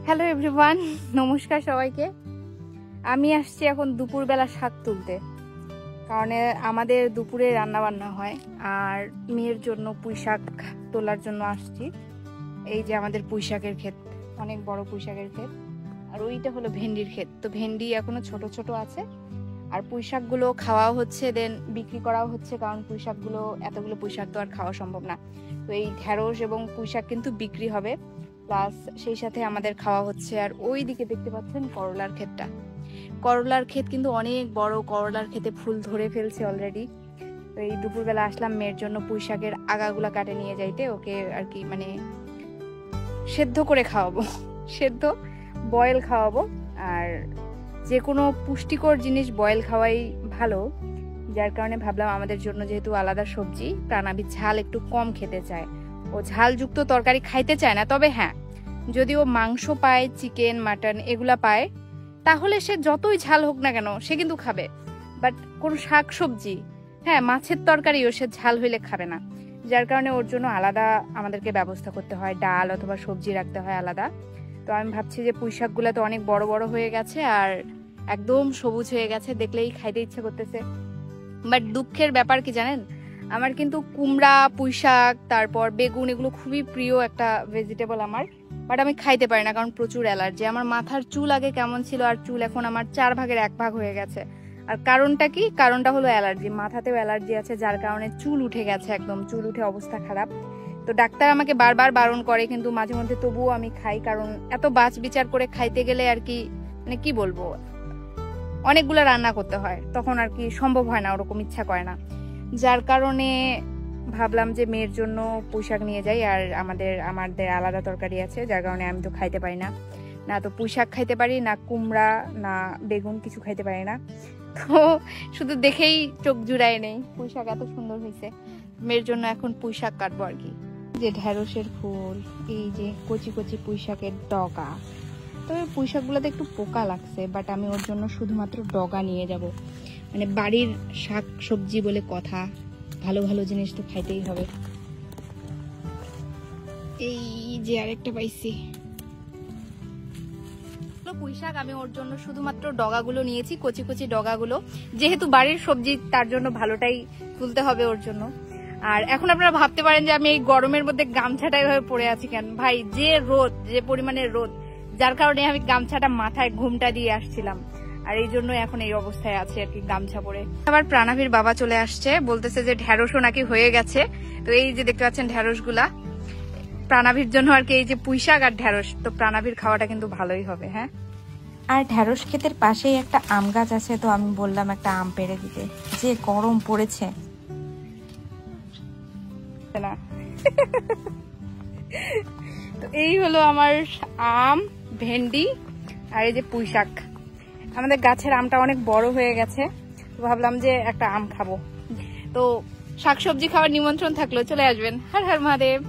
Hello everyone, নমস্কার সবাইকে। আমি আসছি এখন দুপুরবেলা শাক তুলতে, কারণ আমাদের দুপুরে রান্না বান্না হয়। আর মেয়ের জন্য পুঁই শাক তোলার জন্য আসছি। এই যে আমাদের পুঁই শাকের ক্ষেত, অনেক বড় পুঁই শাকের ক্ষেত। আর ওইটা হলো ভেন্ডির ক্ষেত। তো ভেন্ডি এখনো ছোট ছোট আছে, আর পুঁই শাকগুলো খাওয়াও হচ্ছে, দেন বিক্রি করাও হচ্ছে, কারণ পুঁই শাকগুলো এতগুলো পুঁই শাক তো আর খাওয়া সম্ভব না। তো এই ঢেঁড়স এবং পুঁই শাক কিন্তু বিক্রি হবে, প্লাস সেই সাথে আমাদের খাওয়া হচ্ছে। আর ওই দিকে দেখতে পাচ্ছেন করলার ক্ষেতটা, করলার ক্ষেত কিন্তু অনেক বড়। করলার ক্ষেতে ফুল ধরে ফেলছে অলরেডি। তো এই দুপুরবেলা আসলাম মেয়ের জন্য পুঁই শাকের আগাগুলা কাটে নিয়ে যাইতে, ওকে আর কি মানে সেদ্ধ করে খাওয়াবো, সেদ্ধ বয়েল খাওয়াবো। আর যে কোনো পুষ্টিকর জিনিস বয়েল খাওয়াই ভালো, যার কারণে ভাবলাম আমাদের জন্য যেহেতু আলাদা সবজি, প্রাণাবী ঝাল একটু কম খেতে চায়, ও ঝালযুক্ত তরকারি খাইতে চায় না। তবে হ্যাঁ, যদি ও মাংস পায়, চিকেন মাটন এগুলা পায়, তাহলে সে যতই ঝাল হোক না কেন সে কিন্তু খাবে। বাট কোনো শাক সবজি, হ্যাঁ মাছের তরকারিও সে ঝাল হইলে খাবে না। যার কারণে ওর জন্য আলাদা আমাদেরকে ব্যবস্থা করতে হয়, ডাল অথবা সবজি রাখতে হয় আলাদা। তো আমি ভাবছি যে পুঁই শাকগুলো তো অনেক বড় বড় হয়ে গেছে আর একদম সবুজ হয়ে গেছে, দেখলেই খাইতে ইচ্ছে করতেছে। বাট দুঃখের ব্যাপার কি জানেন, আমার কিন্তু কুমড়া, পুঁই শাক, তারপর বেগুন এগুলো খুবই প্রিয় একটা ভেজিটেবল আমার। বাট আমি খাইতে পারি না, কারণ প্রচুর অ্যালার্জি। আমার মাথার চুল আগে কেমন ছিল, আর চুল এখন আমার 4 ভাগের 1 ভাগ হয়ে গেছে। আর কারণটা কি? কারণটা হলো অ্যালার্জি, মাথাতেও অ্যালার্জি আছে, যার কারণে চুল উঠে গেছে, একদম চুল উঠে অবস্থা খারাপ। তো ডাক্তার আমাকে বারবার বারণ করে, কিন্তু মাঝে মধ্যে তবুও আমি খাই, কারণ এত বাছ বিচার করে খাইতে গেলে আর কি মানে কি বলবো, অনেকগুলো রান্না করতে হয়, তখন আর কি সম্ভব হয় না, ওরকম ইচ্ছা করে না। যার কারণে ভাবলাম যে মেয়ের জন্য পুঁই শাক নিয়ে যাই। আর আমাদের আলাদা তরকারি আছে, যার কারণে আমি তো খাইতে পারি না, না তো পুঁই শাক খাইতে পারি, না কুমড়া, না বেগুন, কিছু খাইতে পারি না। তো শুধু দেখেই চোখ জুড়ায় নেই, পুঁই শাক এত সুন্দর হয়েছে। মেয়ের জন্য এখন পুঁই শাক কাটবো আর কি। যে ঢেঁড়সের ফুল, এই যে কচি কচি পুঁই শাকের ডগা। তবে পুঁই শাকগুলোতে একটু পোকা লাগছে, বাট আমি ওর জন্য শুধুমাত্র ডগা নিয়ে যাব। মানে বাড়ির শাক সবজি বলে কথা, ভালো ভালো জিনিস তো খাইতেই হবে। এই যে আরেকটা পাইছি পুঁই শাক, আমি ওর জন্য শুধুমাত্র ডগাগুলো নিয়েছি, কচি কচি ডগাগুলো। যেহেতু বাড়ির সবজি, তার জন্য ভালোটাই তুলতে হবে ওর জন্য। আর এখন আপনারা ভাবতে পারেন যে আমি এই গরমের মধ্যে গামছাটা এভাবে পরে আছি কেন। ভাই, যে রোদ, যে পরিমাণে রোদ, যার কারণে আমি গামছাটা মাথায় ঘুমটা দিয়ে আসছিলাম, আর এই জন্য এখন এই অবস্থায় আছে আর কি, গামছা পরে। আবার প্রাণাভীর বাবা চলে আসছে, বলতেছে যে ঢেঁড়সও নাকি হয়ে গেছে। তো এই যে দেখতে পাচ্ছেন ঢেঁড়স গুলা প্রাণাভীর জন্য আর কি, এই যে পুঁই শাক আর ঢেঁড়স, তো প্রাণাভীর খাওয়াটা কিন্তু ভালোই হবে। হ্যাঁ, আর ঢেঁড়স ক্ষেতের পাশেই একটা আম গাছ আছে, তো আমি বললাম একটা আম পেড়ে দিতে, যে গরম পড়েছে না। তো এই হলো আমার আম, ভেন্ডি আর এই যে পুঁই শাক। আমাদের গাছের আমটা অনেক বড় হয়ে গেছে, ভাবলাম যে একটা আম খাবো। তো শাকসবজি খাওয়ার নিমন্ত্রণ থাকলো, চলে আসবেন। হর হর মহাদেব।